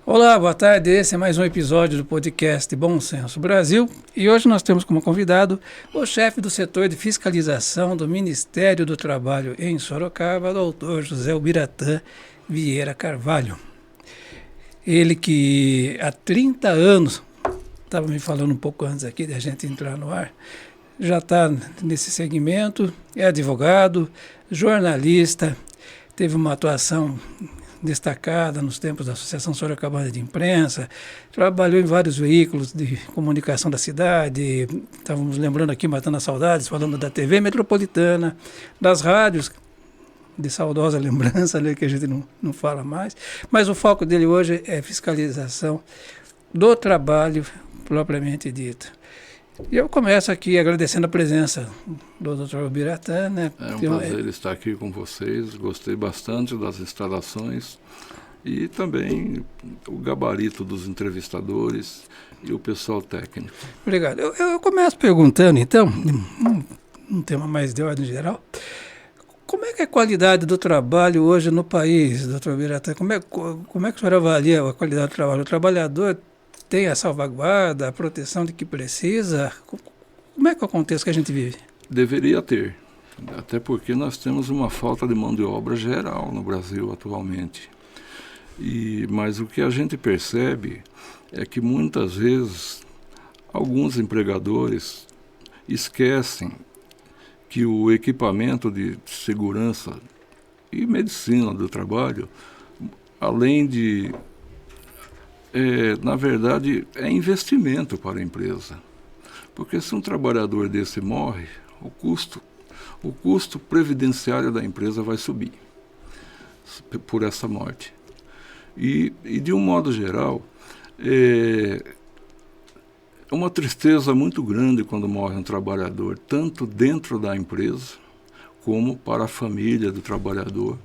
Olá, boa tarde. Esse é mais um episódio do podcast Bom Senso Brasil e hoje nós temos como convidado o chefe do setor de fiscalização do Ministério do Trabalho em Sorocaba, doutor José Ubiratã Vieira Carvalho. Ele que há 30 anos, estava me falando um pouco antes aqui de a gente entrar no ar, já está nesse segmento, é advogado, jornalista, teve uma atuação destacada nos tempos da Associação Sorocabana de Imprensa, trabalhou em vários veículos de comunicação da cidade, estávamos lembrando aqui, matando as saudades, falando da TV Metropolitana, das rádios, de saudosa lembrança, né, que a gente não fala mais, mas o foco dele hoje é fiscalização do trabalho propriamente dito. E eu começo aqui agradecendo a presença do Dr. Ubiratã, né? É um prazer estar aqui com vocês, gostei bastante das instalações e também o gabarito dos entrevistadores e o pessoal técnico. Obrigado. Eu começo perguntando, então, um tema mais de ordem geral, como é que é a qualidade do trabalho hoje no país, Dr. Ubiratã? Como é que o senhor avalia a qualidade do trabalho? O trabalhador tem a salvaguarda, a proteção de que precisa? Como é que é o contexto que a gente vive? Deveria ter, até porque nós temos uma falta de mão de obra geral no Brasil atualmente. Mas o que a gente percebe é que muitas vezes alguns empregadores esquecem que o equipamento de segurança e medicina do trabalho, além de na verdade, é investimento para a empresa. Porque se um trabalhador desse morre, o custo previdenciário da empresa vai subir por essa morte. E de um modo geral, é uma tristeza muito grande quando morre um trabalhador, tanto dentro da empresa, como para a família do trabalhador,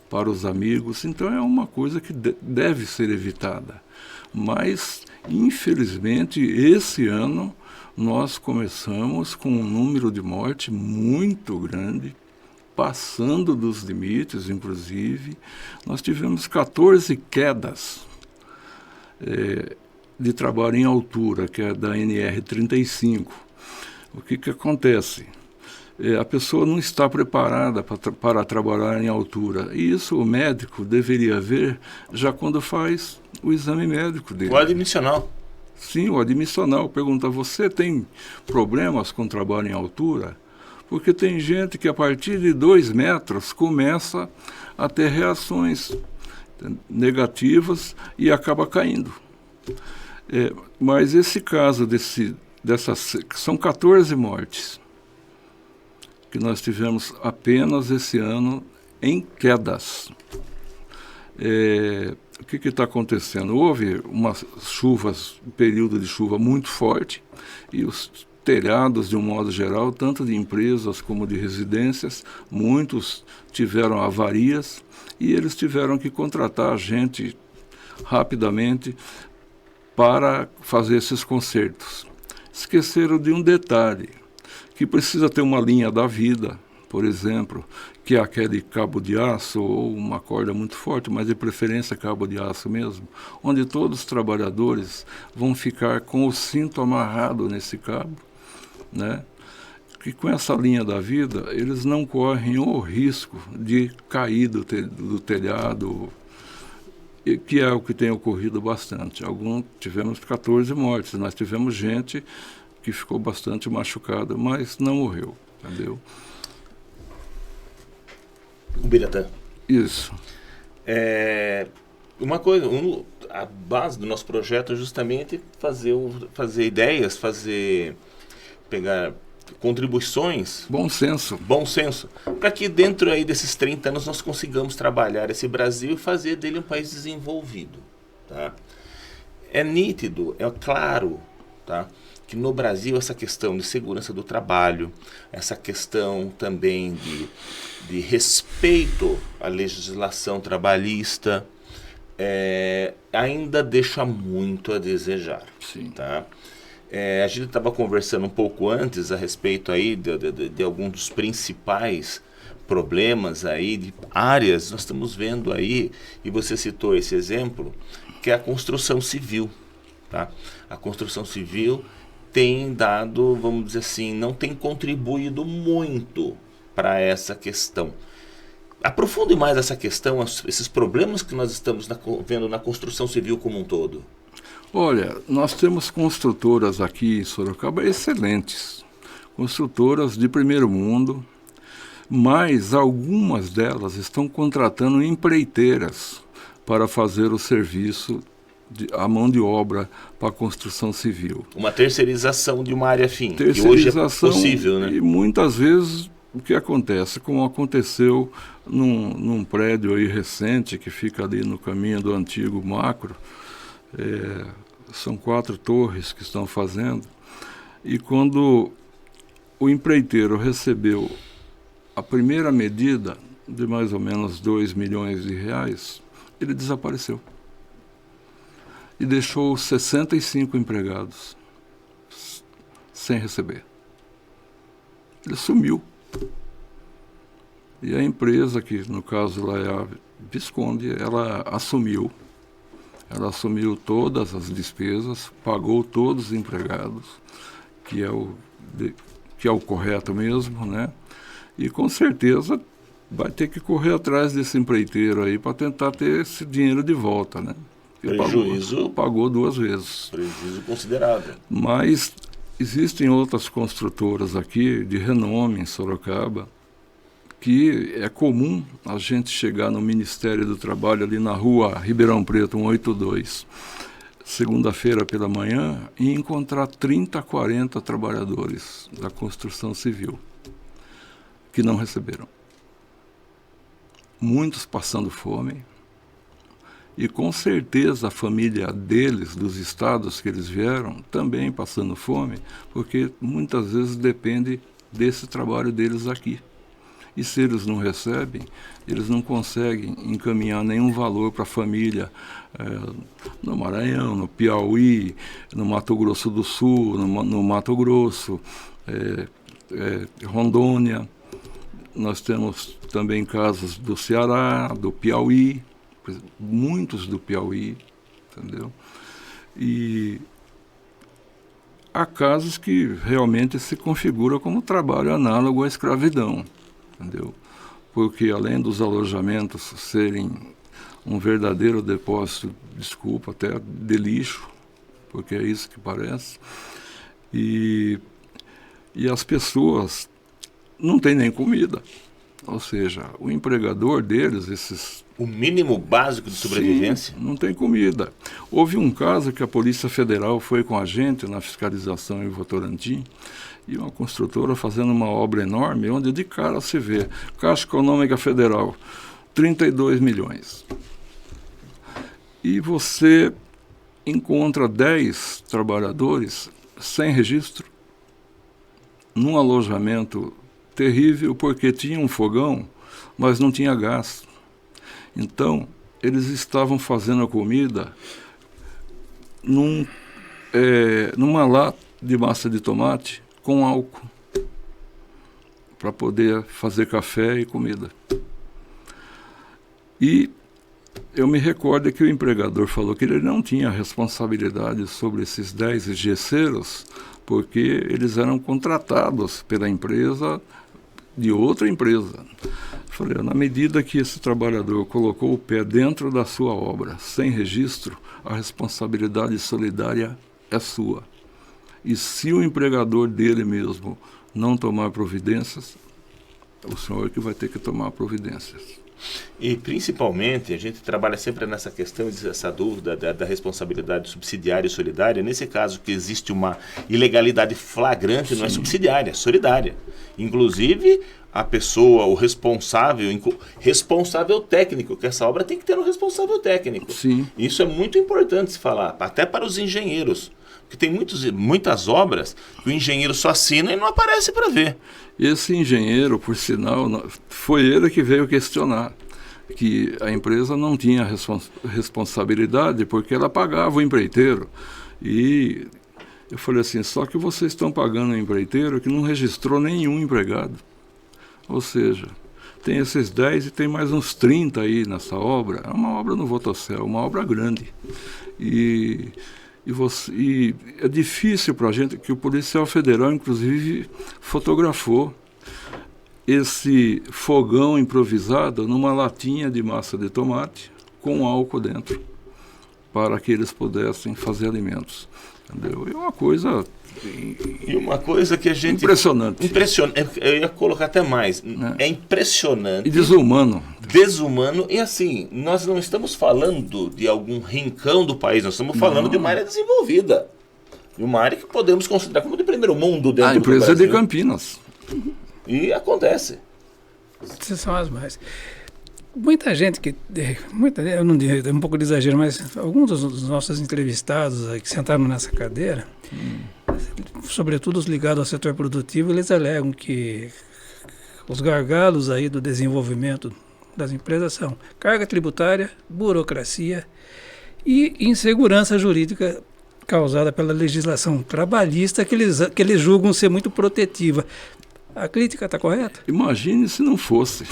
para os amigos. Então é uma coisa que deve ser evitada. Mas, infelizmente, esse ano nós começamos com um número de morte muito grande, passando dos limites, inclusive. Nós tivemos 14 quedas de trabalho em altura, que é da NR35. O que acontece? A pessoa não está preparada para trabalhar em altura. E isso o médico deveria ver já quando faz o exame médico dele. O admissional. Sim, o admissional. Pergunta, você tem problemas com trabalho em altura? Porque tem gente que a partir de 2 metros começa a ter reações negativas e acaba caindo. Mas esse caso são 14 mortes que nós tivemos apenas esse ano em quedas. O que está acontecendo? Houve umas chuvas, um período de chuva muito forte, e os telhados, de um modo geral, tanto de empresas como de residências, muitos tiveram avarias, e eles tiveram que contratar gente rapidamente para fazer esses consertos. Esqueceram de um detalhe, que precisa ter uma linha da vida, por exemplo, que é aquele cabo de aço ou uma corda muito forte, mas de preferência cabo de aço mesmo, onde todos os trabalhadores vão ficar com o cinto amarrado nesse cabo, né? Que com essa linha da vida eles não correm o risco de cair do telhado, que é o que tem ocorrido bastante. Tivemos 14 mortes, nós tivemos gente que ficou bastante machucada, mas não morreu, entendeu? Ubiratã. Isso. Uma coisa, a base do nosso projeto é justamente fazer ideias, pegar contribuições. Bom senso. Para que dentro aí desses 30 anos nós consigamos trabalhar esse Brasil e fazer dele um país desenvolvido. Tá? É nítido, é claro, tá? Que no Brasil essa questão de segurança do trabalho, essa questão também de respeito à legislação trabalhista, ainda deixa muito a desejar. Sim. Tá? A gente estava conversando um pouco antes a respeito aí de alguns dos principais problemas aí, de áreas, nós estamos vendo aí, e você citou esse exemplo, que é a construção civil. Tá? A construção civil tem dado, vamos dizer assim, não tem contribuído muito para essa questão. Aprofunde mais essa questão, esses problemas que nós estamos vendo na construção civil como um todo. Olha, nós temos construtoras aqui em Sorocaba excelentes, construtoras de primeiro mundo, mas algumas delas estão contratando empreiteiras para fazer o serviço, a mão de obra para a construção civil. Uma terceirização de uma área fim, que hoje é possível, né? E muitas vezes o que acontece, como aconteceu num prédio aí recente, que fica ali no caminho do antigo Macro, são 4 torres que estão fazendo, e quando o empreiteiro recebeu a primeira medida de mais ou menos R$2 milhões, ele desapareceu. E deixou 65 empregados sem receber. Ele sumiu. E a empresa, que no caso lá é a Visconde, ela assumiu todas as despesas, pagou todos os empregados, que é o correto mesmo, né? E com certeza vai ter que correr atrás desse empreiteiro aí para tentar ter esse dinheiro de volta, né? Prejuízo. Pagou 2 vezes. Prejuízo considerável. Mas existem outras construtoras aqui de renome em Sorocaba, que é comum a gente chegar no Ministério do Trabalho ali na rua Ribeirão Preto 182, segunda-feira pela manhã, e encontrar 30, 40 trabalhadores da construção civil que não receberam. Muitos passando fome, e com certeza a família deles, dos estados que eles vieram, também passando fome, porque muitas vezes depende desse trabalho deles aqui. E se eles não recebem, eles não conseguem encaminhar nenhum valor para a família no Maranhão, no Piauí, no Mato Grosso do Sul, no Mato Grosso, Rondônia. Nós temos também casos do Ceará, do Piauí, muitos do Piauí, entendeu? E há casos que realmente se configuram como trabalho análogo à escravidão, entendeu? Porque além dos alojamentos serem um verdadeiro depósito, desculpa, até de lixo, porque é isso que parece, e as pessoas não têm nem comida. Ou seja, o empregador deles, o mínimo básico de sobrevivência? Sim, não tem comida. Houve um caso que a Polícia Federal foi com a gente na fiscalização em Votorantim, e uma construtora fazendo uma obra enorme, onde de cara se vê Caixa Econômica Federal, 32 milhões. E você encontra 10 trabalhadores sem registro, num alojamento terrível, porque tinha um fogão, mas não tinha gás. Então, eles estavam fazendo a comida numa lata de massa de tomate com álcool, para poder fazer café e comida. E eu me recordo que o empregador falou que ele não tinha responsabilidade sobre esses 10 engesseiros, porque eles eram contratados pela empresa, de outra empresa. Falei, na medida que esse trabalhador colocou o pé dentro da sua obra, sem registro, a responsabilidade solidária é sua. E se o empregador dele mesmo não tomar providências, é o senhor que vai ter que tomar providências. E principalmente, a gente trabalha sempre nessa questão, essa dúvida da responsabilidade subsidiária e solidária. Nesse caso que existe uma ilegalidade flagrante, não é subsidiária, é solidária. Inclusive, a pessoa, o responsável técnico, que essa obra tem que ter um responsável técnico. Sim. Isso é muito importante se falar, até para os engenheiros. Porque tem muitas obras que o engenheiro só assina e não aparece para ver. Esse engenheiro, por sinal, foi ele que veio questionar que a empresa não tinha responsabilidade porque ela pagava o empreiteiro. E eu falei assim, só que vocês estão pagando um empreiteiro que não registrou nenhum empregado. Ou seja, tem esses 10 e tem mais uns 30 aí nessa obra. É uma obra no Votocel, uma obra grande. E é difícil para a gente, que o policial federal, inclusive, fotografou esse fogão improvisado numa latinha de massa de tomate com álcool dentro, para que eles pudessem fazer alimentos. Entendeu? É uma coisa... E uma coisa que a gente... Impressionante. Eu ia colocar até mais. É impressionante. E desumano. Desumano. E assim, nós não estamos falando de algum rincão do país, nós estamos falando de uma área desenvolvida. De uma área que podemos considerar como de primeiro mundo dentro do Brasil. A empresa de Campinas. E acontece. Essas são as mais. Muita gente eu não digo, é um pouco de exagero, mas alguns dos nossos entrevistados que sentaram nessa cadeira, sobretudo os ligados ao setor produtivo, eles alegam que os gargalos aí do desenvolvimento das empresas são carga tributária, burocracia e insegurança jurídica causada pela legislação trabalhista que eles julgam ser muito protetiva. A crítica está correta? Imagine se não fosse.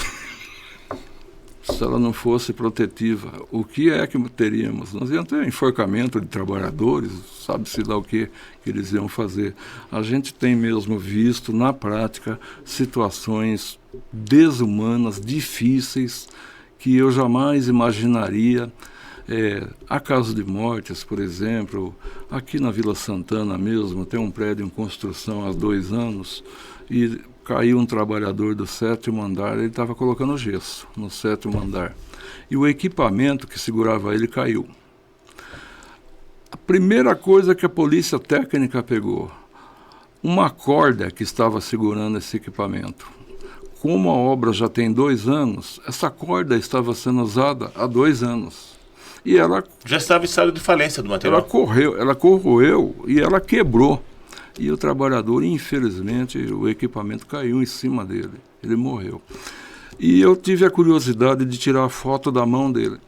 Se ela não fosse protetiva, o que é que teríamos? Nós íamos ter enforcamento de trabalhadores, sabe-se lá o que eles iam fazer. A gente tem mesmo visto, na prática, situações desumanas, difíceis, que eu jamais imaginaria. Há casos de mortes, por exemplo, aqui na Vila Santana mesmo, tem um prédio em construção há 2 anos, e caiu um trabalhador do 7º andar, ele estava colocando gesso no 7º andar. E o equipamento que segurava ele caiu. A primeira coisa que a polícia técnica pegou, uma corda que estava segurando esse equipamento. Como a obra já tem 2 anos, essa corda estava sendo usada há 2 anos. E ela... Já estava em estado de falência do material. Ela corroeu e ela quebrou. E o trabalhador, infelizmente, o equipamento caiu em cima dele. Ele morreu. E eu tive a curiosidade de tirar a foto da mão dele.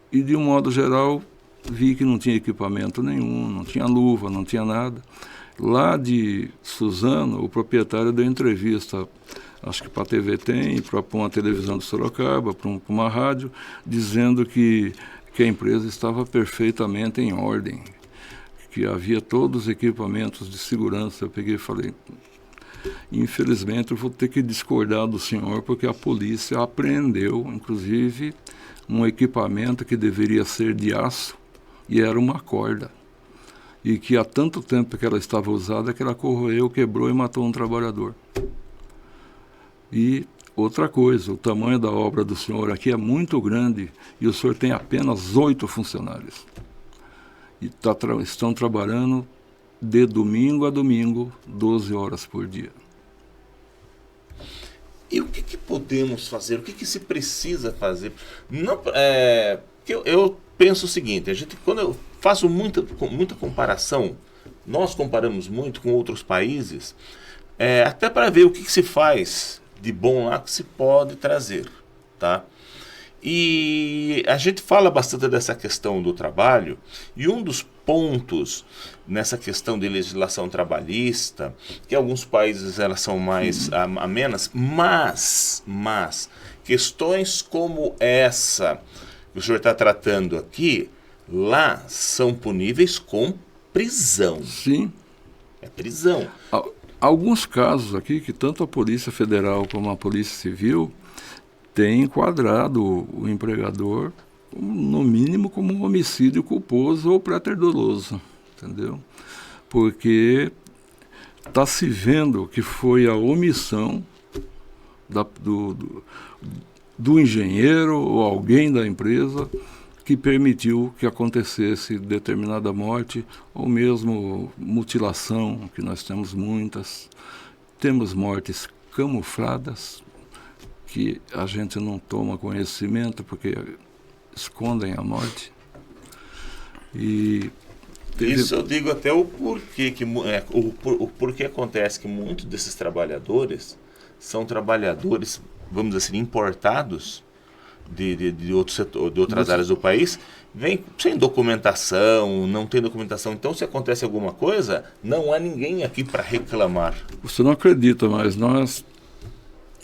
E, de um modo geral, vi que não tinha equipamento nenhum, não tinha luva, não tinha nada. Lá de Suzano, o proprietário deu entrevista, acho que para a TV Tem, para uma televisão de Sorocaba, para uma rádio, dizendo que a empresa estava perfeitamente em ordem, que havia todos os equipamentos de segurança. Eu peguei e falei, infelizmente eu vou ter que discordar do senhor, porque a polícia apreendeu, inclusive, um equipamento que deveria ser de aço, e era uma corda. E que há tanto tempo que ela estava usada que ela corroeu, quebrou e matou um trabalhador. E outra coisa, o tamanho da obra do senhor aqui é muito grande e o senhor tem apenas 8 funcionários. E estão trabalhando de domingo a domingo, 12 horas por dia. E o que podemos fazer? O que se precisa fazer? Não, eu penso o seguinte, quando eu faço muita comparação, nós comparamos muito com outros países, até para ver o que se faz de bom lá que se pode trazer, tá? E a gente fala bastante dessa questão do trabalho, e um dos pontos nessa questão de legislação trabalhista, que alguns países elas são mais amenas, mas questões como essa que o senhor está tratando aqui, lá são puníveis com prisão. Sim. É prisão. Alguns casos aqui que tanto a Polícia Federal como a Polícia Civil tem enquadrado o empregador, no mínimo, como um homicídio culposo ou preterdoloso, entendeu? Porque está se vendo que foi a omissão do engenheiro ou alguém da empresa que permitiu que acontecesse determinada morte, ou mesmo mutilação, que nós temos muitas. Temos mortes camufladas, que a gente não toma conhecimento porque escondem a morte. E isso eu digo até o porquê o porquê acontece que muitos desses trabalhadores são trabalhadores, vamos dizer assim, importados de outro setor, de outras áreas do país, vem sem documentação, não tem documentação. Então, se acontece alguma coisa, não há ninguém aqui para reclamar. Você não acredita, mas nós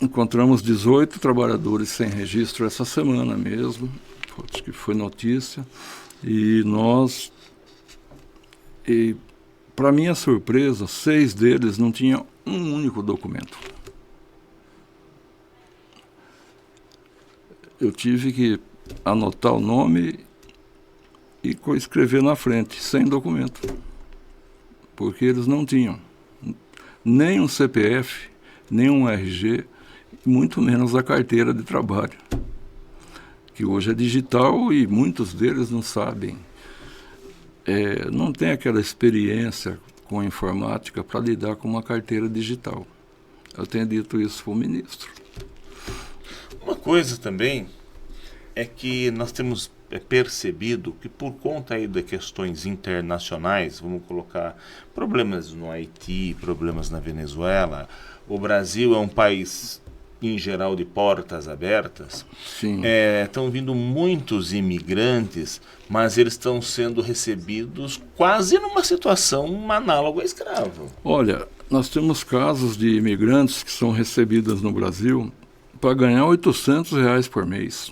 encontramos 18 trabalhadores sem registro essa semana mesmo, acho que foi notícia, e para minha surpresa, 6 deles não tinham um único documento. Eu tive que anotar o nome e escrever na frente, sem documento, porque eles não tinham nem um CPF, nem um RG, muito menos a carteira de trabalho, que hoje é digital e muitos deles não sabem, não tem aquela experiência com a informática para lidar com uma carteira digital. Eu tenho dito isso para o ministro. Uma coisa também é que nós temos percebido que por conta aí de questões internacionais, vamos colocar problemas no Haiti, problemas na Venezuela, o Brasil é um país em geral de portas abertas. Sim. Estão vindo muitos imigrantes, mas eles estão sendo recebidos quase numa situação análoga a escravo. Olha, nós temos casos de imigrantes que são recebidos no Brasil para ganhar R$800 por mês,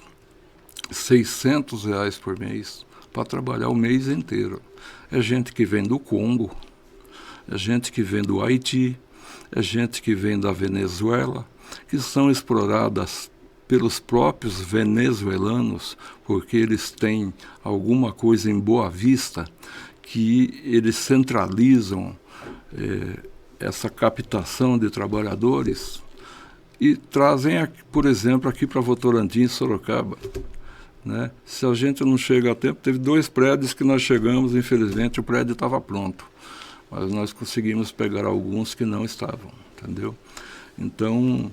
R$600 por mês, para trabalhar o mês inteiro. É gente que vem do Congo, é gente que vem do Haiti, é gente que vem da Venezuela, que são exploradas pelos próprios venezuelanos, porque eles têm alguma coisa em Boa Vista, que eles centralizam essa captação de trabalhadores e trazem, por exemplo, aqui para Votorantim e Sorocaba. Né? Se a gente não chega a tempo, teve 2 prédios que nós chegamos, infelizmente o prédio estava pronto, mas nós conseguimos pegar alguns que não estavam, entendeu? Então,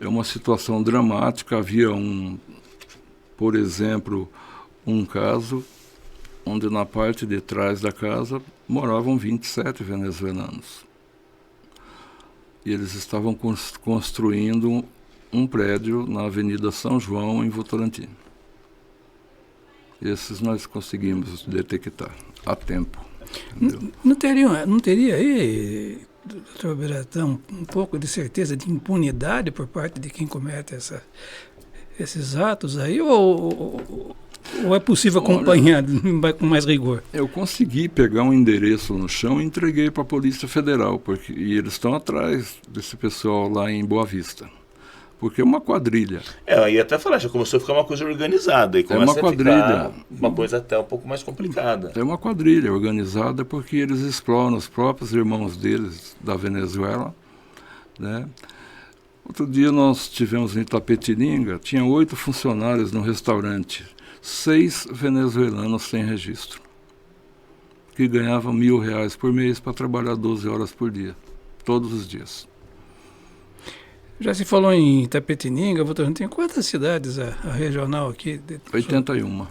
é uma situação dramática. Havia por exemplo, um caso onde na parte de trás da casa moravam 27 venezuelanos. E eles estavam construindo um prédio na Avenida São João, em Votorantim. Esses nós conseguimos detectar a tempo. Não teria aí, doutor Beratão, um pouco de certeza de impunidade por parte de quem comete esses atos aí, ou é possível acompanhar com mais rigor? Eu consegui pegar um endereço no chão e entreguei para a Polícia Federal, e eles estão atrás desse pessoal lá em Boa Vista, porque é uma quadrilha. Eu ia até falar, já começou a ficar uma coisa organizada, e começa uma quadrilha, a ficar uma coisa até um pouco mais complicada. É uma quadrilha organizada porque eles exploram os próprios irmãos deles, da Venezuela, né? Outro dia nós tivemos em Itapetininga, tinha 8 funcionários no restaurante, 6 venezuelanos sem registro, que ganhavam R$1.000 por mês para trabalhar 12 horas por dia, todos os dias. Já se falou em Itapetininga, Votorantim, quantas cidades a regional aqui? 81.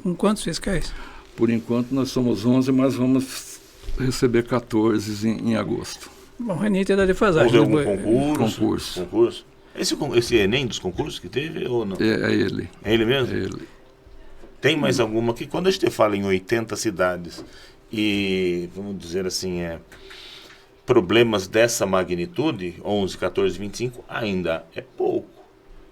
Com quantos fiscais? Por enquanto nós somos 11, mas vamos receber 14 em agosto. Bom, Renite é da defasagem. Houve algum concurso? Esse Enem dos concursos que teve ou não? É ele. É ele mesmo? É ele. Tem mais alguma que, quando a gente fala em 80 cidades e, vamos dizer assim, problemas dessa magnitude, 11, 14, 25, ainda é pouco.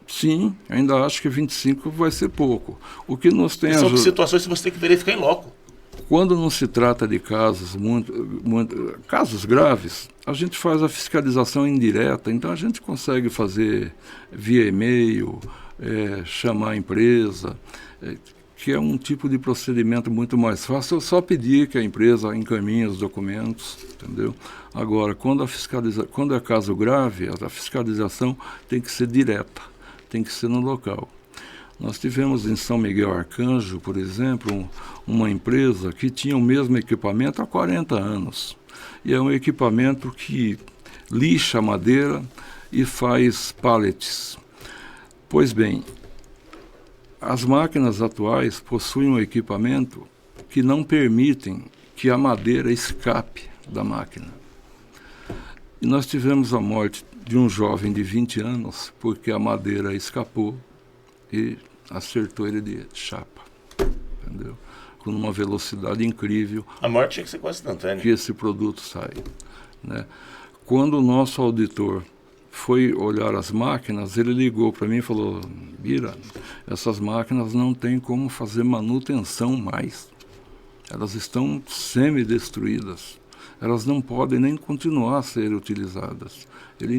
Sim, ainda acho que 25 vai ser pouco. O que nos tem são situações que você tem que verificar em loco. Quando não se trata de casos casos graves, a gente faz a fiscalização indireta, então a gente consegue fazer via e-mail, chamar a empresa, que é um tipo de procedimento muito mais fácil. Eu só pedir que a empresa encaminhe os documentos, entendeu? Agora, quando é caso grave, a fiscalização tem que ser direta, tem que ser no local. Nós tivemos em São Miguel Arcanjo, por exemplo, uma empresa que tinha o mesmo equipamento há 40 anos. E é um equipamento que lixa a madeira e faz pallets. Pois bem, as máquinas atuais possuem um equipamento que não permitem que a madeira escape da máquina. E nós tivemos a morte de um jovem de 20 anos porque a madeira escapou e acertou ele de chapa, entendeu? Com uma velocidade incrível. A morte tinha que ser quase instantânea. Que esse produto sai, né? Quando o nosso auditor foi olhar as máquinas, ele ligou para mim e falou: Bira, essas máquinas não tem como fazer manutenção mais. Elas estão semi-destruídas. Elas não podem nem continuar a ser utilizadas. Ele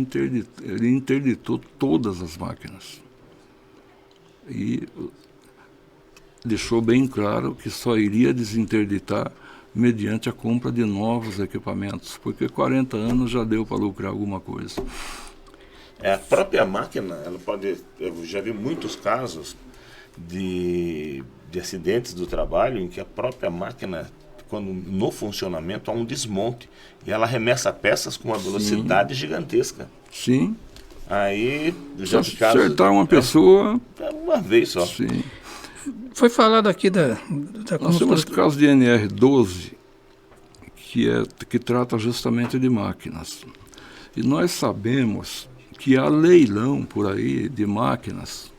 interditou todas as máquinas. E deixou bem claro que só iria desinterditar mediante a compra de novos equipamentos, porque 40 anos já deu para lucrar alguma coisa. A própria máquina, ela pode... Eu já vi muitos casos de acidentes do trabalho em que a própria máquina, quando no funcionamento, há um desmonte e ela arremessa peças com uma velocidade gigantesca. Sim. Aí, já se acertar uma pessoa... uma vez só. Sim. Foi falado aqui da Nós temos o caso de NR12, que trata justamente de máquinas. E nós sabemos que há leilão por aí de máquinas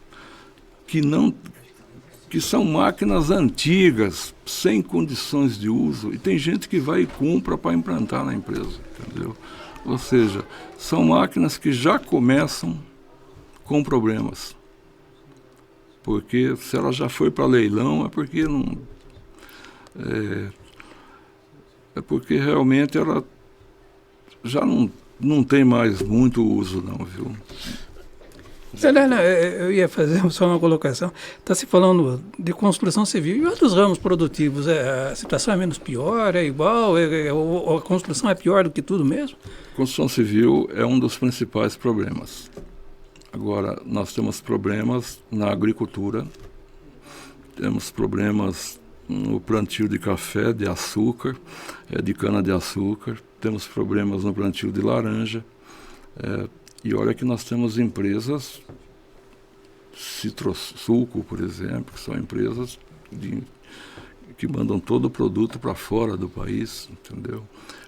que são máquinas antigas, sem condições de uso, e tem gente que vai e compra para implantar na empresa, entendeu? Ou seja, são máquinas que já começam com problemas. Porque se ela já foi para leilão, é porque não... É porque realmente ela já não tem mais muito uso, não, viu? Não, eu ia fazer só uma colocação. Está se falando de construção civil e outros ramos produtivos. A situação é menos pior, é igual? A construção é pior do que tudo mesmo? Construção civil é um dos principais problemas. Agora, nós temos problemas na agricultura, temos problemas no plantio de café, de açúcar, de cana-de-açúcar, temos problemas no plantio de laranja, e olha que nós temos empresas, Citrosuco, por exemplo, que são empresas que mandam todo o produto para fora do país, entendeu?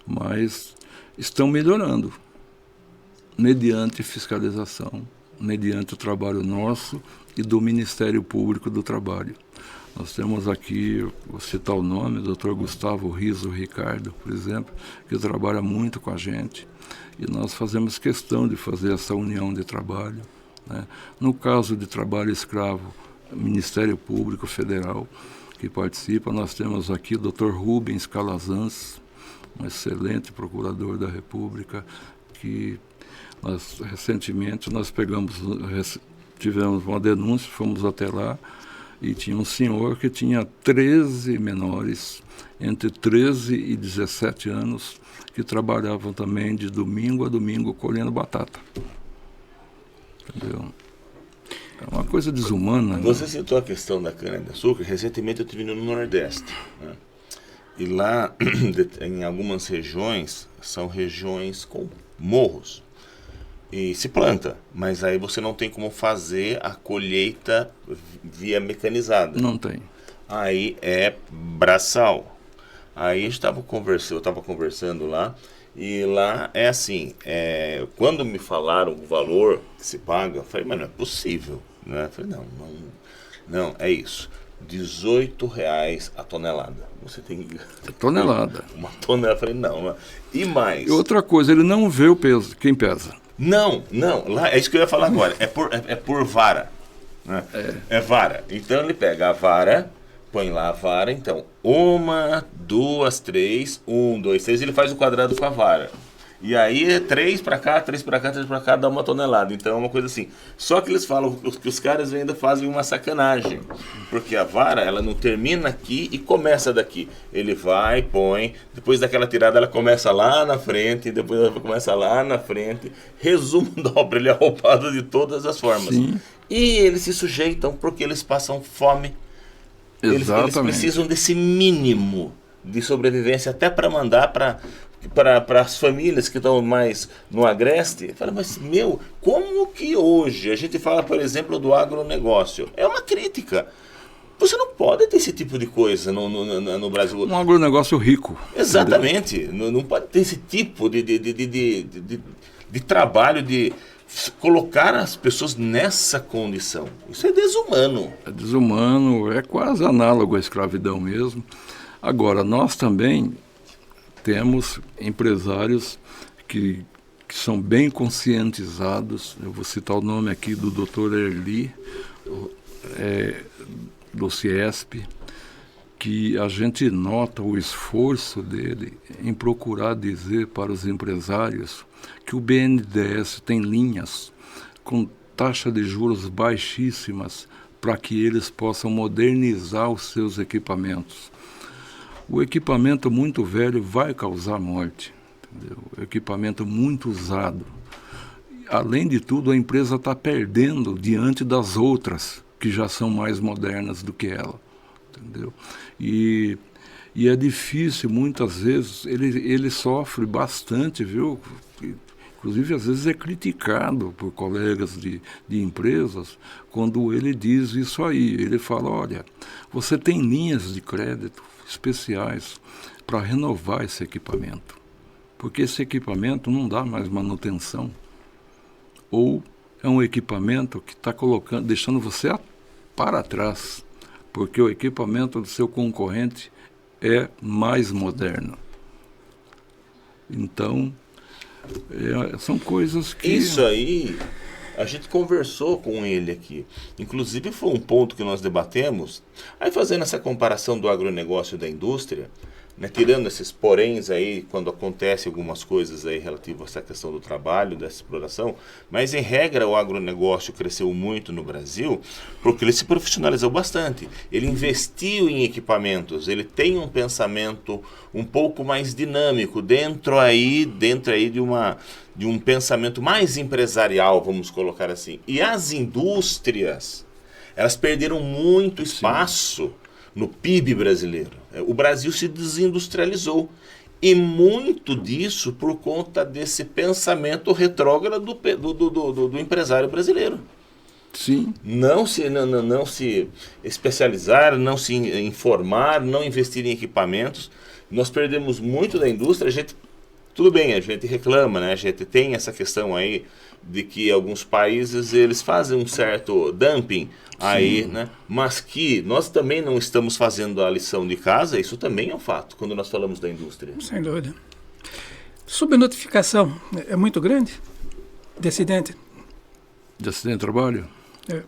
Mas estão melhorando, mediante fiscalização, mediante o trabalho nosso e do Ministério Público do Trabalho. Nós temos aqui, vou citar o nome, o Dr. Gustavo Riso Ricardo, por exemplo, que trabalha muito com a gente, e nós fazemos questão de fazer essa união de trabalho, né? No caso de trabalho escravo, Ministério Público Federal, que participa, nós temos aqui o Dr. Rubens Calazans, um excelente procurador da República, que recentemente tivemos uma denúncia, fomos até lá, e tinha um senhor que tinha 13 menores, entre 13 e 17 anos, que trabalhavam também de domingo a domingo colhendo batata. Entendeu? É uma coisa desumana. Você citou a questão da cana-de-açúcar. Recentemente eu estive no Nordeste, né? E lá, em algumas regiões, são regiões com morros. E se planta, mas aí você não tem como fazer a colheita via mecanizada. Não tem. Aí é braçal. Aí eu estava conversando lá, e lá é assim, quando me falaram o valor que se paga, eu falei, mas não é possível, né? Eu falei, não, é isso, R$18 a tonelada. Você tem tonelada. Uma tonelada. Eu falei, não. E mais? E outra coisa, ele não vê o peso, quem pesa. Não, lá, é isso que eu ia falar agora, é por vara, né? É vara. Então ele pega a vara, põe lá a vara, então, 1, 2, 3, 1, 2, 3, ele faz o quadrado com a vara. E aí 3 para cá, 3 para cá, 3 para cá, dá 1 tonelada. Então é uma coisa assim. Só que eles falam que os caras ainda fazem uma sacanagem. Porque a vara, ela não termina aqui e começa daqui. Ele vai, põe, depois daquela tirada ela começa lá na frente, depois ela começa lá na frente. Resumo da obra, ele é roubado de todas as formas. Sim. E eles se sujeitam porque eles passam fome. Eles precisam desse mínimo de sobrevivência até para mandar para as famílias que estão mais no agreste. Fala, mas como que hoje a gente fala, por exemplo, do agronegócio? É uma crítica. Você não pode ter esse tipo de coisa no Brasil. Um agronegócio rico. Exatamente. Não pode ter esse tipo de trabalho, de colocar as pessoas nessa condição. Isso é desumano. É desumano, é quase análogo à escravidão mesmo. Agora, nós também temos empresários que que são bem conscientizados. Eu vou citar o nome aqui do Dr. Erli, do CIESP, que a gente nota o esforço dele em procurar dizer para os empresários que o BNDES tem linhas com taxa de juros baixíssimas para que eles possam modernizar os seus equipamentos. O equipamento muito velho vai causar morte, entendeu? O equipamento muito usado. Além de tudo, a empresa está perdendo diante das outras, que já são mais modernas do que ela, entendeu? E é difícil, muitas vezes, ele sofre bastante, viu? Inclusive, às vezes é criticado por colegas de empresas quando ele diz isso aí. Ele fala, olha, você tem linhas de crédito especiais para renovar esse equipamento, porque esse equipamento não dá mais manutenção. Ou é um equipamento que está deixando você para trás, porque o equipamento do seu concorrente é mais moderno. Então, são coisas que... Isso aí, a gente conversou com ele aqui. Inclusive foi um ponto que nós debatemos. Aí fazendo essa comparação do agronegócio e da indústria, né, tirando esses poréns aí, quando acontece algumas coisas aí relativas a essa questão do trabalho, dessa exploração, mas em regra o agronegócio cresceu muito no Brasil porque ele se profissionalizou bastante. Ele investiu em equipamentos, ele tem um pensamento um pouco mais dinâmico dentro aí de um pensamento mais empresarial, vamos colocar assim. E as indústrias, elas perderam muito espaço no PIB brasileiro. O Brasil se desindustrializou. E muito disso por conta desse pensamento retrógrado do empresário brasileiro. Sim. Não se especializar, não se informar, não investir em equipamentos. Nós perdemos muito da indústria. Tudo bem, a gente reclama, né? A gente tem essa questão aí de que alguns países eles fazem um certo dumping aí, né? Mas que nós também não estamos fazendo a lição de casa, isso também é um fato, quando nós falamos da indústria. Sem dúvida. Subnotificação é muito grande de acidente? De acidente de trabalho? É.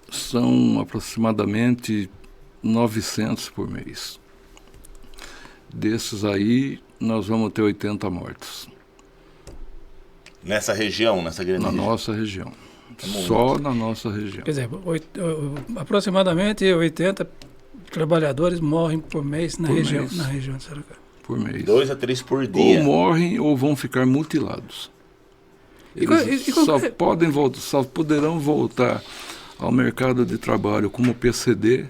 São aproximadamente 900 por mês. Desses aí, nós vamos ter 80 mortos. Nessa região, nessa grande região? Na nossa região. Só na nossa região. Quer dizer, aproximadamente 80 trabalhadores morrem por mês na região de Sorocaba. Por mês. 2 a 3 por dia. Ou morrem ou vão ficar mutilados. Eles só poderão voltar ao mercado de trabalho como PCD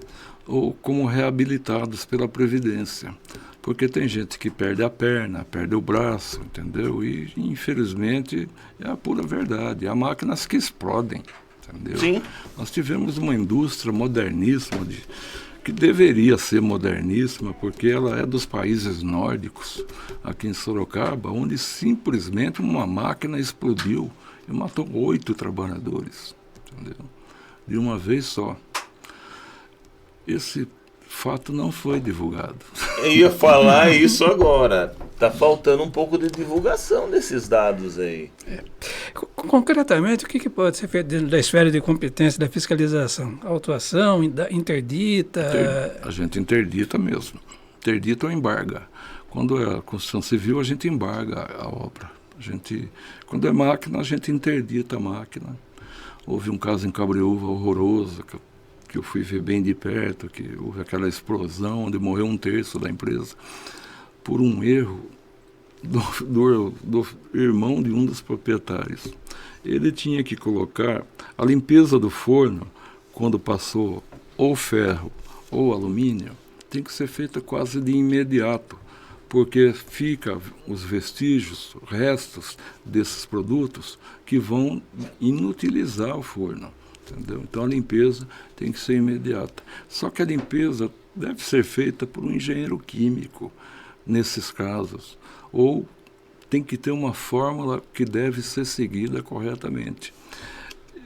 ou como reabilitados pela Previdência. Porque tem gente que perde a perna, perde o braço, entendeu? E, infelizmente, é a pura verdade. Há máquinas que explodem, entendeu? Sim. Nós tivemos uma indústria moderníssima, que deveria ser moderníssima, porque ela é dos países nórdicos, aqui em Sorocaba, onde simplesmente uma máquina explodiu e matou 8 trabalhadores, entendeu? De uma vez só. Esse fato não foi divulgado. Eu ia falar isso agora. Está faltando um pouco de divulgação desses dados aí. Concretamente, o que pode ser feito dentro da esfera de competência da fiscalização? Autuação, interdita? A gente interdita mesmo. Interdita ou embarga. Quando é a construção civil, a gente embarga a obra. Quando é máquina, a gente interdita a máquina. Houve um caso em Cabreúva horroroso, que eu fui ver bem de perto, que houve aquela explosão onde morreu 1/3 da empresa por um erro do irmão de um dos proprietários. Ele tinha que colocar a limpeza do forno, quando passou ou ferro ou alumínio, tem que ser feita quase de imediato, porque fica os vestígios, restos desses produtos que vão inutilizar o forno. Entendeu? Então a limpeza tem que ser imediata. Só que a limpeza deve ser feita por um engenheiro químico nesses casos. Ou tem que ter uma fórmula que deve ser seguida corretamente.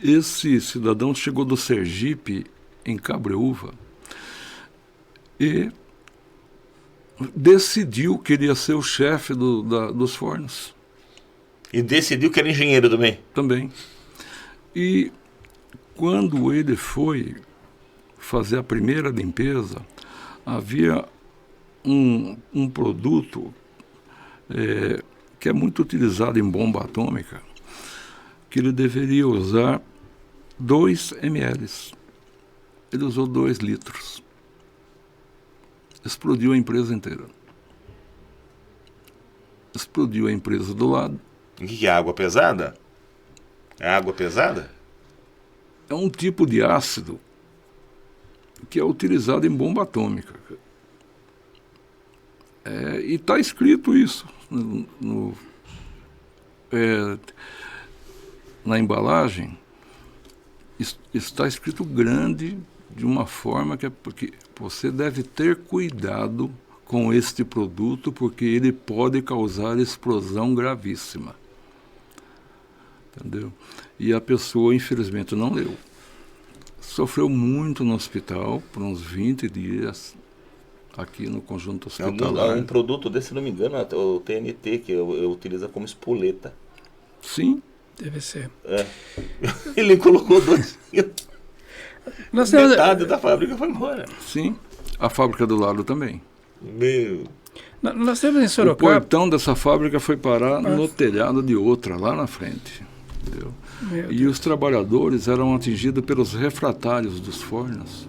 Esse cidadão chegou do Sergipe, em Cabreúva, e decidiu que ele ia ser o chefe dos fornos. E decidiu que era engenheiro também. Também. E quando ele foi fazer a primeira limpeza, havia um produto que é muito utilizado em bomba atômica, que ele deveria usar 2 ml. Ele usou 2 litros. Explodiu a empresa inteira. Explodiu a empresa do lado. O que é água pesada? É água pesada? É um tipo de ácido que é utilizado em bomba atômica. E está escrito isso na embalagem. Está escrito grande, de uma forma que é porque você deve ter cuidado com este produto, porque ele pode causar explosão gravíssima. Entendeu? E a pessoa, infelizmente, não leu. Sofreu muito no hospital, por uns 20 dias, aqui no conjunto hospitalar. Um produto desse, se não me engano, é o TNT, que eu utilizo como espoleta. Sim. Deve ser. Ele colocou 2. Metade da fábrica foi embora. Sim. A fábrica do lado também. Meu. Nós temos em Sorocaba... O portão dessa fábrica foi parar no telhado de outra, lá na frente. Entendeu? E os trabalhadores eram atingidos pelos refratários dos fornos.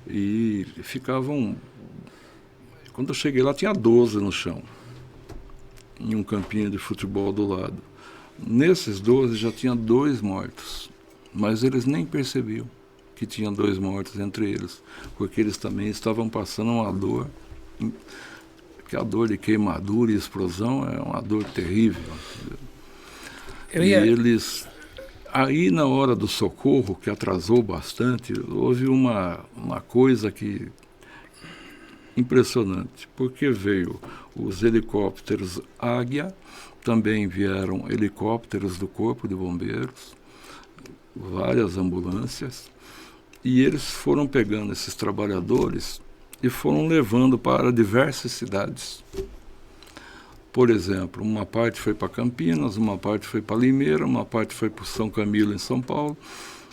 E ficavam... Quando eu cheguei lá, tinha 12 no chão, em um campinho de futebol do lado. Nesses 12 já tinha 2 mortos, mas eles nem percebiam que tinha 2 mortos entre eles, porque eles também estavam passando uma dor, que a dor de queimadura e explosão é uma dor terrível. E eles... Aí, na hora do socorro, que atrasou bastante, houve uma coisa que impressionante, porque veio os helicópteros Águia, também vieram helicópteros do Corpo de Bombeiros, várias ambulâncias, e eles foram pegando esses trabalhadores e foram levando para diversas cidades. Por exemplo, uma parte foi para Campinas, uma parte foi para Limeira, uma parte foi para São Camilo, em São Paulo,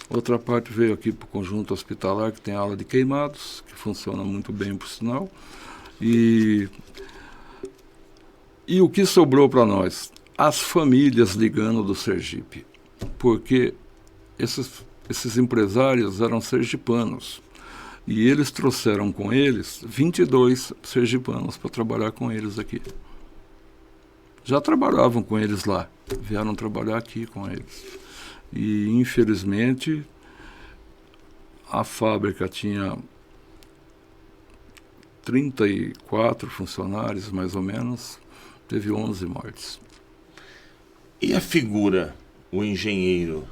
outra parte veio aqui para o conjunto hospitalar, que tem ala de queimados, que funciona muito bem, por sinal. E o que sobrou para nós? As famílias ligando do Sergipe, porque esses empresários eram sergipanos, e eles trouxeram com eles 22 sergipanos para trabalhar com eles aqui. Já trabalhavam com eles lá, vieram trabalhar aqui com eles. E, infelizmente, a fábrica tinha 34 funcionários, mais ou menos, teve 11 mortes. E a figura, o engenheiro,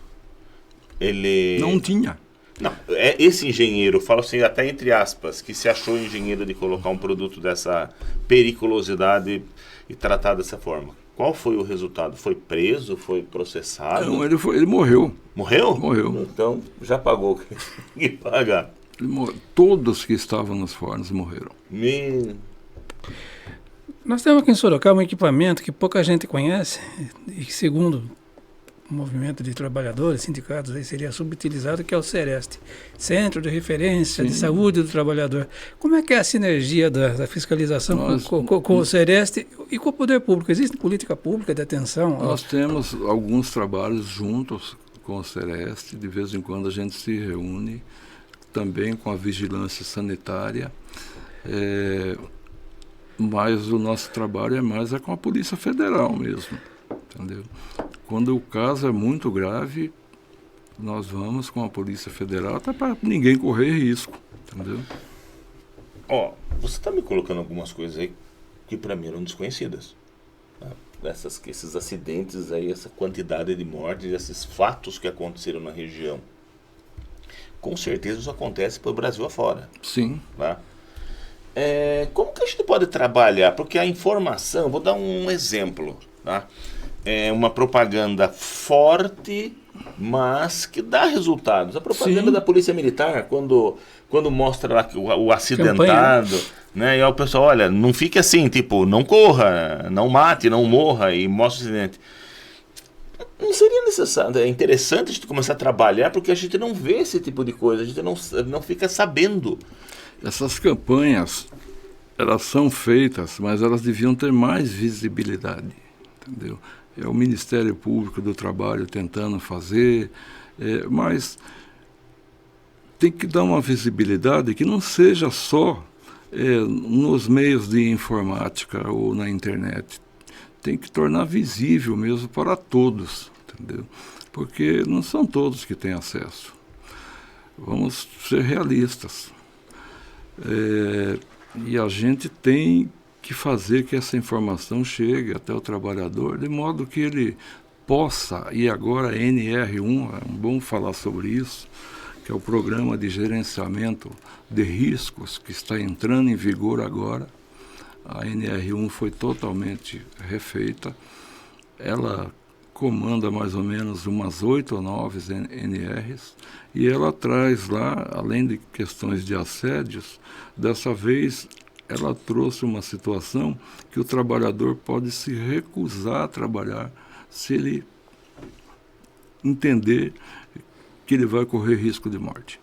ele... Não tinha. Não, esse engenheiro, falo assim, até entre aspas, que se achou engenheiro de colocar um produto dessa periculosidade e tratar dessa forma. Qual foi o resultado? Foi preso? Foi processado? Não, ele morreu. Morreu? Morreu. Então, já pagou o que pagar. Todos que estavam nos fornos morreram. Nós temos aqui em Sorocaba um equipamento que pouca gente conhece e que, segundo o movimento de trabalhadores, sindicatos, aí seria subutilizado, que é o Sereste, Centro de Referência de Saúde do Trabalhador. Como é que é a sinergia da fiscalização com o Sereste e com o poder público? Existe política pública de atenção? Nós temos alguns trabalhos juntos com o Sereste, de vez em quando a gente se reúne, também com a vigilância sanitária, mas o nosso trabalho é mais com a Polícia Federal mesmo, entendeu? Quando o caso é muito grave, nós vamos com a Polícia Federal, até para ninguém correr risco, entendeu? Você está me colocando algumas coisas aí que para mim eram desconhecidas. Tá? Esses acidentes aí, essa quantidade de mortes, esses fatos que aconteceram na região. Com certeza isso acontece pelo Brasil afora. Sim. Tá? Como que a gente pode trabalhar? Porque a informação, vou dar um exemplo, tá? É uma propaganda forte mas que dá resultados. A propaganda Sim. da Polícia Militar, quando mostra lá o acidentado, né? E aí o pessoal, olha, não fique assim, tipo, não corra, não mate, não morra, e mostra o acidente. Não seria necessário, é interessante a gente começar a trabalhar, porque a gente não vê esse tipo de coisa, a gente não fica sabendo. Essas campanhas, elas são feitas, mas elas deviam ter mais visibilidade, entendeu? É o Ministério Público do Trabalho tentando fazer, mas tem que dar uma visibilidade que não seja só nos meios de informática ou na internet. Tem que tornar visível mesmo para todos, entendeu? Porque não são todos que têm acesso. Vamos ser realistas. E a gente tem que fazer que essa informação chegue até o trabalhador, de modo que ele possa, e agora a NR1, é bom falar sobre isso, que é o Programa de Gerenciamento de Riscos, que está entrando em vigor agora. A NR1 foi totalmente refeita. Ela comanda mais ou menos umas 8 ou 9 NRs, e ela traz lá, além de questões de assédios, dessa vez ela trouxe uma situação que o trabalhador pode se recusar a trabalhar se ele entender que ele vai correr risco de morte.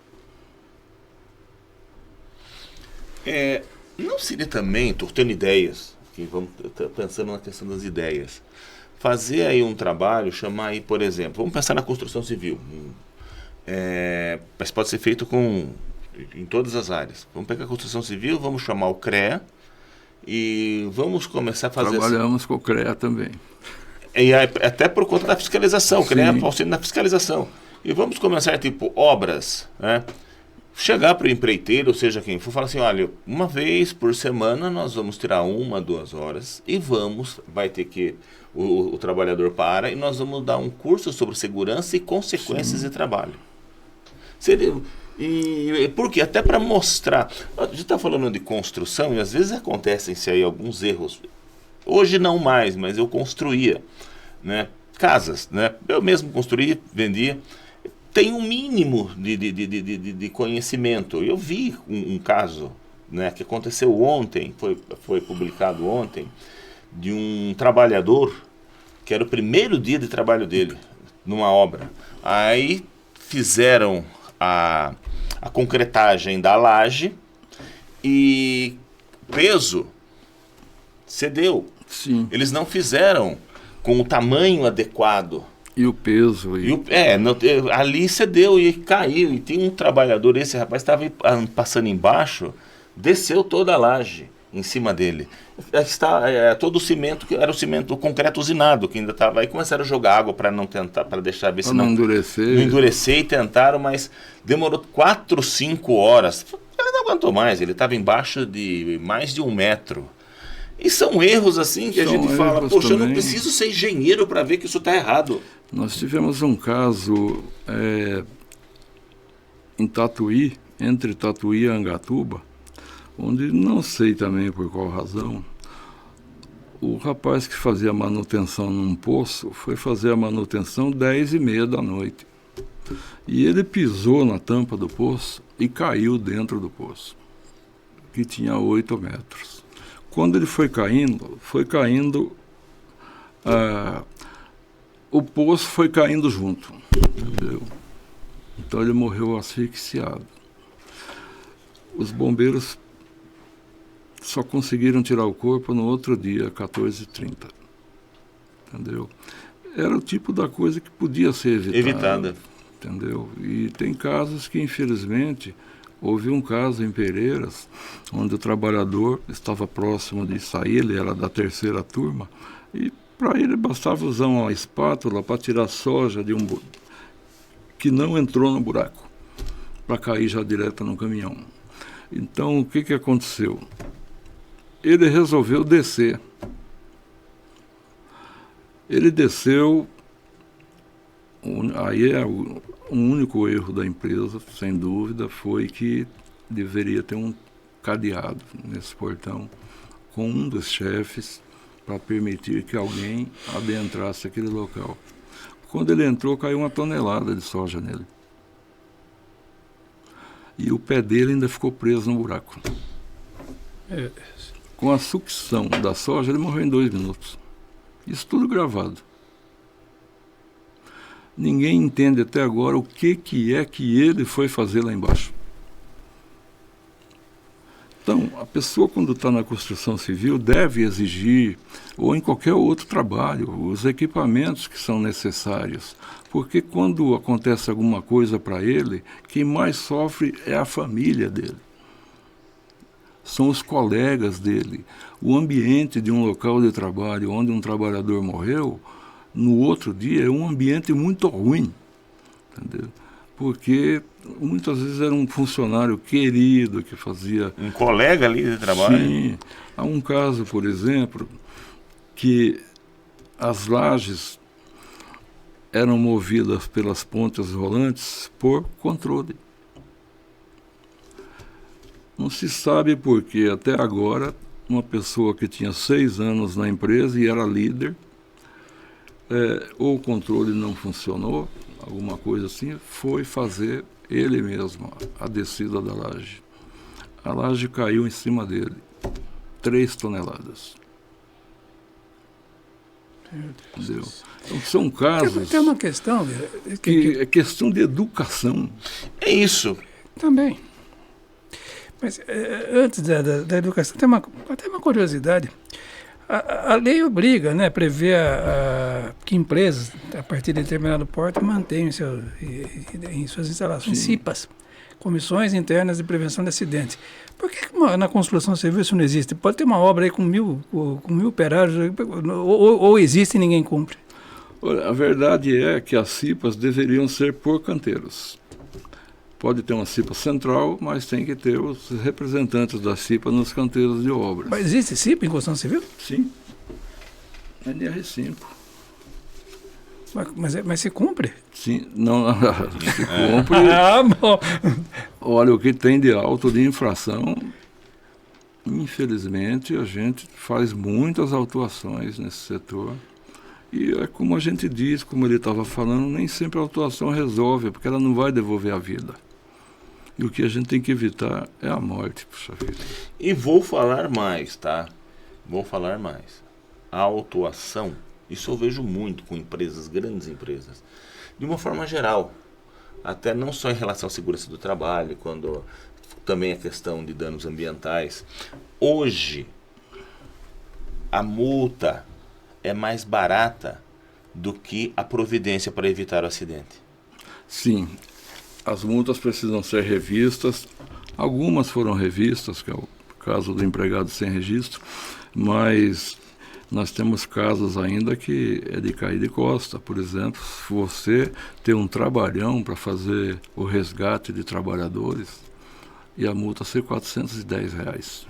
Não seria também, estou tendo ideias, vamos pensando na questão das ideias, fazer aí um trabalho, chamar aí, por exemplo, vamos pensar na construção civil, mas pode ser feito em todas as áreas. Vamos pegar a construção civil, vamos chamar o CREA e vamos começar a fazer... Trabalhamos com o CREA também. E até por conta da fiscalização, o CREA Sim. auxílio na fiscalização. E vamos começar, tipo, obras, né? Chegar para o empreiteiro, ou seja quem for, falar assim, olha, uma vez por semana nós vamos tirar 1, 2 horas e vai ter que, o trabalhador para, e nós vamos dar um curso sobre segurança e consequências de trabalho. Por quê? Até para mostrar. A gente está falando de construção e às vezes acontecem-se aí alguns erros. Hoje não mais, mas eu construía, né, casas, né? Eu mesmo construía, vendia. Tem um mínimo de conhecimento. Eu vi um caso, né, que aconteceu ontem, foi publicado ontem, de um trabalhador que era o primeiro dia de trabalho dele numa obra. Aí fizeram a concretagem da laje e peso cedeu. Sim. Eles não fizeram com o tamanho adequado. E o peso. Ali cedeu e caiu. E tem um trabalhador, esse rapaz estava passando embaixo, desceu toda a laje em cima dele. Todo o cimento, que era o concreto usinado, que ainda estava aí, começaram a jogar água para deixar ver se não endurecer, e tentaram, mas demorou 4, 5 horas. Ele não aguentou mais, ele estava embaixo de mais de 1 metro. E são erros assim que a gente fala, poxa, eu não preciso ser engenheiro para ver que isso está errado. Nós tivemos um caso em Tatuí, entre Tatuí e Angatuba, onde não sei também por qual razão, o rapaz que fazia manutenção num poço foi fazer a manutenção 10h30 da noite. E ele pisou na tampa do poço e caiu dentro do poço, que tinha 8 metros. Quando ele foi caindo, o poço foi caindo junto, entendeu? Então ele morreu asfixiado. Os bombeiros só conseguiram tirar o corpo no outro dia, 14h30, entendeu? Era o tipo da coisa que podia ser evitada. Entendeu? E tem casos que, infelizmente, houve um caso em Pereiras, onde o trabalhador estava próximo de sair, ele era da 3ª turma, e para ele bastava usar uma espátula para tirar soja de que não entrou no buraco, para cair já direto no caminhão. Então, o que aconteceu? Ele resolveu descer. Ele desceu, aí o único erro da empresa, sem dúvida, foi que deveria ter um cadeado nesse portão com um dos chefes para permitir que alguém adentrasse aquele local. Quando ele entrou, caiu 1 tonelada de soja nele. E o pé dele ainda ficou preso no buraco. Com a sucção da soja, ele morreu em 2 minutos. Isso tudo gravado. Ninguém entende até agora o que é que ele foi fazer lá embaixo. Então, a pessoa, quando está na construção civil, deve exigir, ou em qualquer outro trabalho, os equipamentos que são necessários. Porque quando acontece alguma coisa para ele, quem mais sofre é a família dele. São os colegas dele. O ambiente de um local de trabalho onde um trabalhador morreu, no outro dia, é um ambiente muito ruim. Entendeu? Porque muitas vezes era um funcionário querido que fazia... Um colega ali de trabalho? Sim. Há um caso, por exemplo, que as lajes eram movidas pelas pontes rolantes por controle. Não se sabe por que, até agora, uma pessoa que tinha 6 anos na empresa e era líder, ou o controle não funcionou, alguma coisa assim, foi fazer ele mesmo a descida da laje. A laje caiu em cima dele, 3 toneladas. Entendeu? Então são casos... Tem uma questão... que é questão de educação. É isso. Também. Mas antes da educação, tem até uma curiosidade. A lei obriga, né, prevê que empresas, a partir de determinado porte, mantenham em suas instalações CIPAs, Comissões Internas de Prevenção de Acidentes. Por que na construção civil isso não existe? Pode ter uma obra aí com 1.000 operários, ou existe e ninguém cumpre. Olha, a verdade é que as CIPAs deveriam ser por canteiros. Pode ter uma CIPA central, mas tem que ter os representantes da CIPA nos canteiros de obras. Mas existe CIPA em construção civil? Sim. NR5. Mas se cumpre? Sim, não, se cumpre. Bom. Olha, o que tem de auto de infração, infelizmente, a gente faz muitas autuações nesse setor. E é como a gente diz, como ele estava falando, nem sempre a autuação resolve, porque ela não vai devolver a vida. E o que a gente tem que evitar é a morte, puxa vida. E vou falar mais, tá? Vou falar mais. A autuação, isso eu vejo muito com empresas, grandes empresas, de uma forma geral. Até não só em relação à segurança do trabalho, quando também a questão de danos ambientais. Hoje, a multa é mais barata do que a providência para evitar o acidente. Sim, as multas precisam ser revistas. Algumas foram revistas, que é o caso do empregado sem registro, mas nós temos casos ainda que é de cair de costa. Por exemplo, se você tem um trabalhão para fazer o resgate de trabalhadores e a multa ser R$410.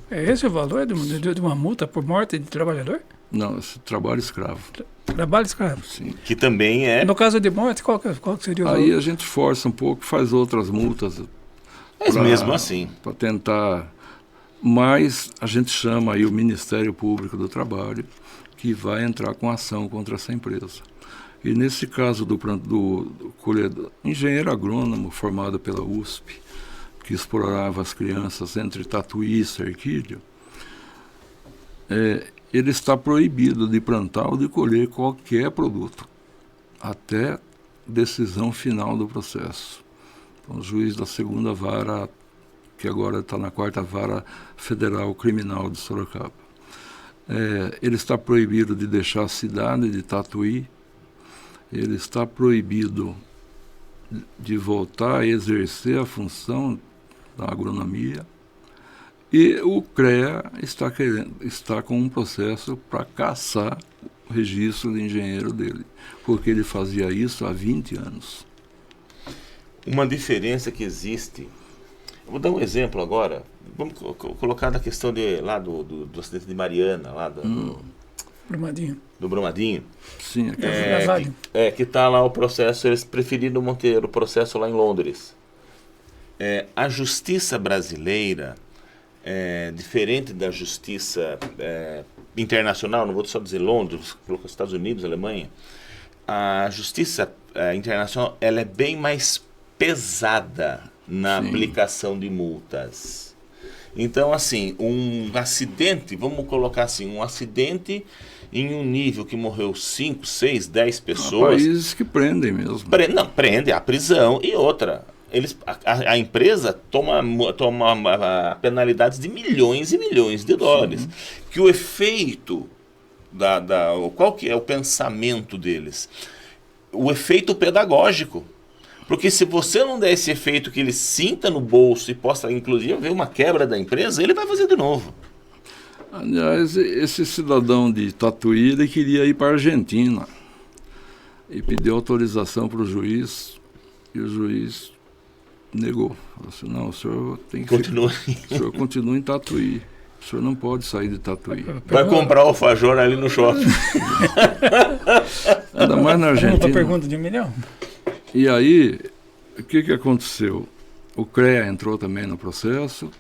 É esse o valor de uma multa por morte de trabalhador? Não, esse trabalho escravo. Trabalho escravo. Sim. Que também é... No caso de morte, qual que seria o valor? Aí a gente força um pouco, faz outras multas. Mas mesmo assim. Para tentar... Mas a gente chama aí o Ministério Público do Trabalho, que vai entrar com ação contra essa empresa. E nesse caso do colhedor, engenheiro agrônomo formado pela USP, que explorava as crianças entre Tatuí e Cerquilho, ele está proibido de plantar ou de colher qualquer produto, até decisão final do processo. Então, o juiz da 2ª Vara, que agora está na 4ª Vara Federal Criminal de Sorocaba, ele está proibido de deixar a cidade de Tatuí, ele está proibido de voltar a exercer a função da agronomia, e o CREA está com um processo para cassar o registro de engenheiro dele, porque ele fazia isso há 20 anos. Uma diferença que existe, eu vou dar um exemplo agora, vamos colocar na questão do acidente de Mariana, lá do Brumadinho. Sim, que está lá o processo, eles preferiram manter o processo lá em Londres. A justiça brasileira, diferente da justiça internacional, não vou só dizer Londres, colocar Estados Unidos, Alemanha, a justiça internacional ela é bem mais pesada na aplicação de multas. Então, assim, um acidente, vamos colocar assim, um acidente em um nível que morreu 5, 6, 10 pessoas... Há países que prendem mesmo. Não, prende, a prisão. E outra, a empresa toma penalidades de milhões e milhões de dólares. Sim. Que o efeito, qual que é o pensamento deles? O efeito pedagógico. Porque se você não der esse efeito que ele sinta no bolso e possa, inclusive, ver uma quebra da empresa, ele vai fazer de novo. Aliás, esse cidadão de Tatuí, ele queria ir para a Argentina e pediu autorização para o juiz, e o juiz negou. Falou assim, não, o senhor tem que... O senhor continua em Tatuí. O senhor não pode sair de Tatuí. Vai comprar alfajor ali no shopping. Ainda mais na Argentina. Uma pergunta de 1 milhão. E aí, o que aconteceu? O CREA entrou também no processo.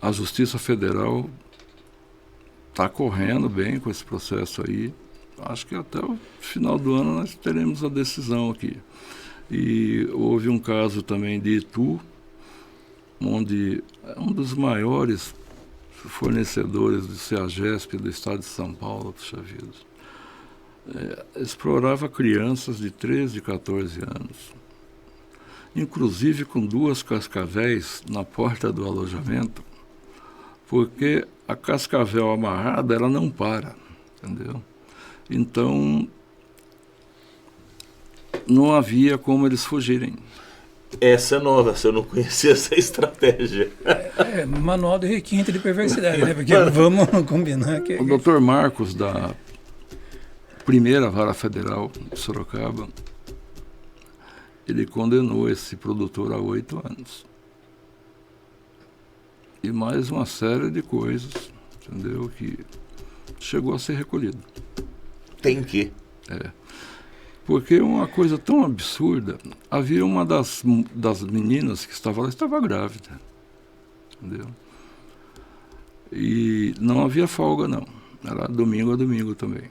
A Justiça Federal está correndo bem com esse processo aí. Acho que até o final do ano nós teremos a decisão aqui. E houve um caso também de Itu, onde um dos maiores fornecedores de CEAGESP do estado de São Paulo, puxa vida, explorava crianças de 13 e 14 anos, inclusive com 2 cascavéis na porta do alojamento, porque a cascavel amarrada, ela não para, entendeu? Então, não havia como eles fugirem. Essa é nova, se eu não conhecia essa estratégia. Manual de requinte de perversidade, né? Porque vamos combinar que... O doutor Marcos, da primeira vara federal de Sorocaba, ele condenou esse produtor a 8 anos. E mais uma série de coisas, entendeu? Que chegou a ser recolhido. Tem que. Porque uma coisa tão absurda, havia uma das meninas que estava lá, estava grávida, entendeu? E não havia folga, não. Era domingo a domingo também.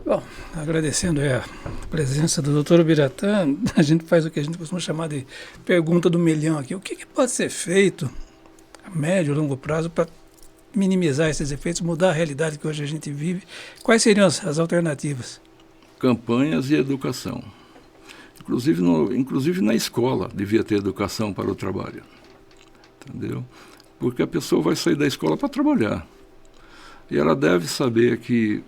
Bom, agradecendo a presença do Dr. Ubiratã, a gente faz o que a gente costuma chamar de pergunta do milhão aqui. O que pode ser feito a médio e longo prazo para minimizar esses efeitos, mudar a realidade que hoje a gente vive? Quais seriam as alternativas? Campanhas e educação. Inclusive na escola devia ter educação para o trabalho. Entendeu? Porque a pessoa vai sair da escola para trabalhar. E ela deve saber que,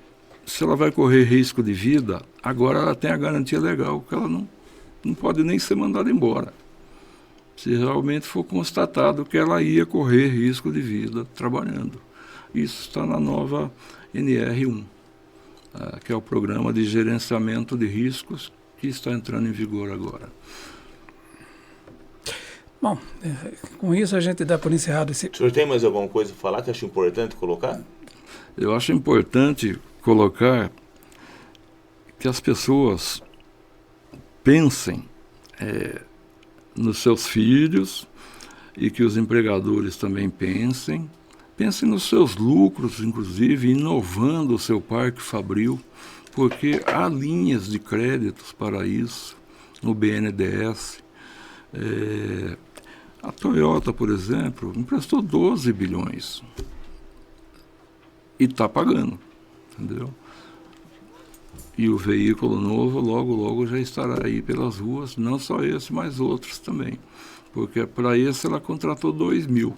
se ela vai correr risco de vida, agora ela tem a garantia legal, que ela não pode nem ser mandada embora. Se realmente for constatado que ela ia correr risco de vida trabalhando. Isso está na nova NR1, que é o Programa de Gerenciamento de Riscos, que está entrando em vigor agora. Bom, com isso a gente dá por encerrado esse... O senhor tem mais alguma coisa a falar que acho importante colocar? Eu acho importante colocar que as pessoas pensem nos seus filhos e que os empregadores também pensem nos seus lucros, inclusive, inovando o seu parque fabril, porque há linhas de créditos para isso no BNDES. A Toyota, por exemplo, emprestou 12 bilhões e está pagando, entendeu? E o veículo novo logo já estará aí pelas ruas, não só esse, mas outros também, porque para esse ela contratou 2.000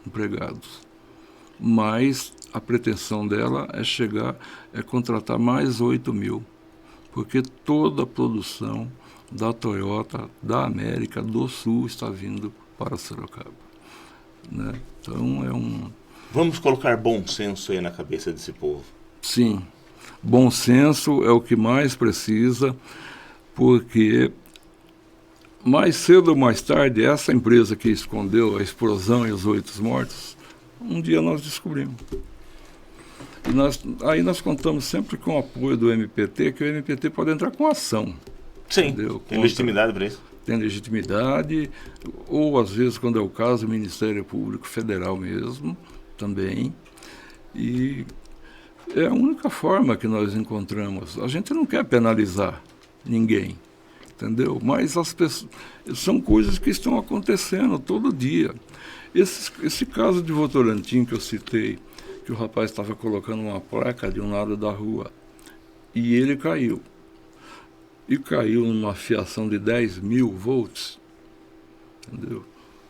empregados, mas a pretensão dela é contratar mais 8.000, porque toda a produção da Toyota, da América do Sul, está vindo para Sorocaba, né? Então Vamos colocar bom senso aí na cabeça desse povo. Sim, bom senso é o que mais precisa, porque mais cedo ou mais tarde, essa empresa que escondeu a explosão e os 8 mortos, um dia nós descobrimos. E aí nós contamos sempre com o apoio do MPT, que o MPT pode entrar com ação. Sim, tem legitimidade para isso. Tem legitimidade, ou às vezes, quando é o caso, o Ministério Público Federal mesmo, também. E É a única forma que nós encontramos. A gente não quer penalizar ninguém, entendeu? Mas as pessoas, são coisas que estão acontecendo todo dia. Esse caso de Votorantim que eu citei, que o rapaz estava colocando uma placa de um lado da rua e ele caiu. E caiu numa fiação de 10.000 volts, entendeu?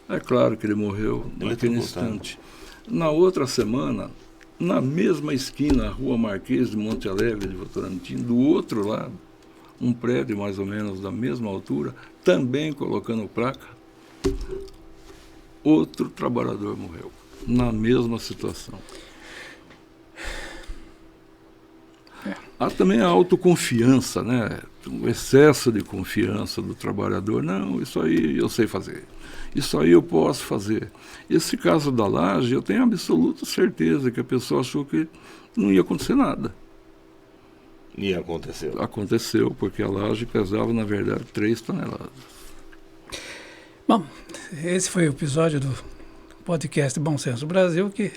É claro que ele morreu naquele instante. Na outra semana, na mesma esquina, a Rua Marquês de Monte Alegre, de Votorantim, do outro lado, um prédio mais ou menos da mesma altura, também colocando placa, outro trabalhador morreu, na mesma situação. Há também a autoconfiança, né? O excesso de confiança do trabalhador. Não, isso aí eu sei fazer. Isso aí eu posso fazer. Esse caso da laje, eu tenho absoluta certeza que a pessoa achou que não ia acontecer nada. E aconteceu. Aconteceu, porque a laje pesava, na verdade, 3 toneladas. Bom, esse foi o episódio do podcast Bom Senso Brasil, que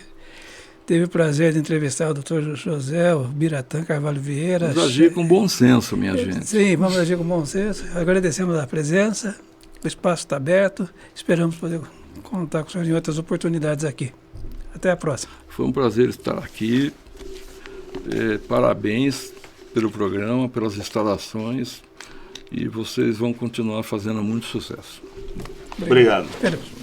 teve o prazer de entrevistar o Dr. José Biratã Carvalho Vieira. Vamos agir com bom senso, minha gente. Sim, vamos agir com bom senso. Agradecemos a presença, o espaço está aberto, esperamos poder contar com o senhor em outras oportunidades aqui. Até a próxima. Foi um prazer estar aqui. Parabéns pelo programa, pelas instalações, e vocês vão continuar fazendo muito sucesso. Obrigado. Esperamos.